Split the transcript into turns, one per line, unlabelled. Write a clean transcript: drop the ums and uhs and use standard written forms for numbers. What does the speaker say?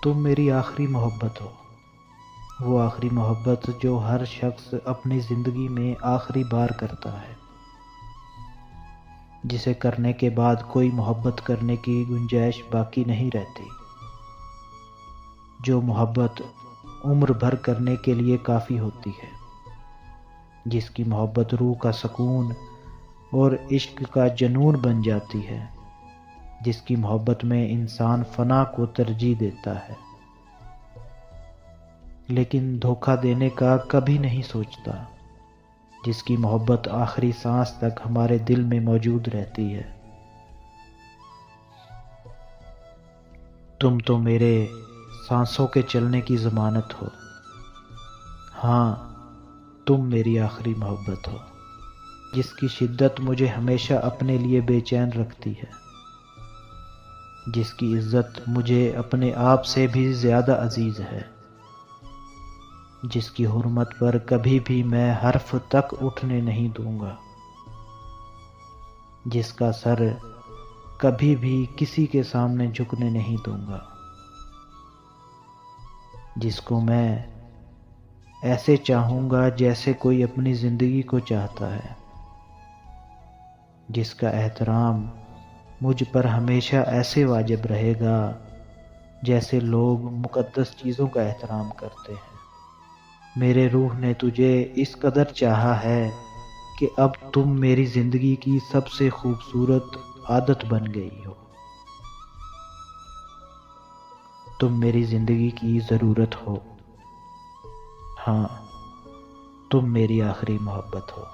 تم میری آخری محبت ہو، وہ آخری محبت جو ہر شخص اپنی زندگی میں آخری بار کرتا ہے، جسے کرنے کے بعد کوئی محبت کرنے کی گنجائش باقی نہیں رہتی، جو محبت عمر بھر کرنے کے لیے کافی ہوتی ہے، جس کی محبت روح کا سکون اور عشق کا جنون بن جاتی ہے، جس کی محبت میں انسان فنا کو ترجیح دیتا ہے، لیکن دھوکہ دینے کا کبھی نہیں سوچتا، جس کی محبت آخری سانس تک ہمارے دل میں موجود رہتی ہے۔ تم تو میرے سانسوں کے چلنے کی ضمانت ہو، ہاں تم میری آخری محبت ہو، جس کی شدت مجھے ہمیشہ اپنے لیے بے چین رکھتی ہے، جس کی عزت مجھے اپنے آپ سے بھی زیادہ عزیز ہے، جس کی حرمت پر کبھی بھی میں حرف تک اٹھنے نہیں دوں گا، جس کا سر کبھی بھی کسی کے سامنے جھکنے نہیں دوں گا، جس کو میں ایسے چاہوں گا جیسے کوئی اپنی زندگی کو چاہتا ہے، جس کا احترام مجھ پر ہمیشہ ایسے واجب رہے گا جیسے لوگ مقدس چیزوں کا احترام کرتے ہیں۔ میرے روح نے تجھے اس قدر چاہا ہے کہ اب تم میری زندگی کی سب سے خوبصورت عادت بن گئی ہو، تم میری زندگی کی ضرورت ہو، ہاں تم میری آخری محبت ہو۔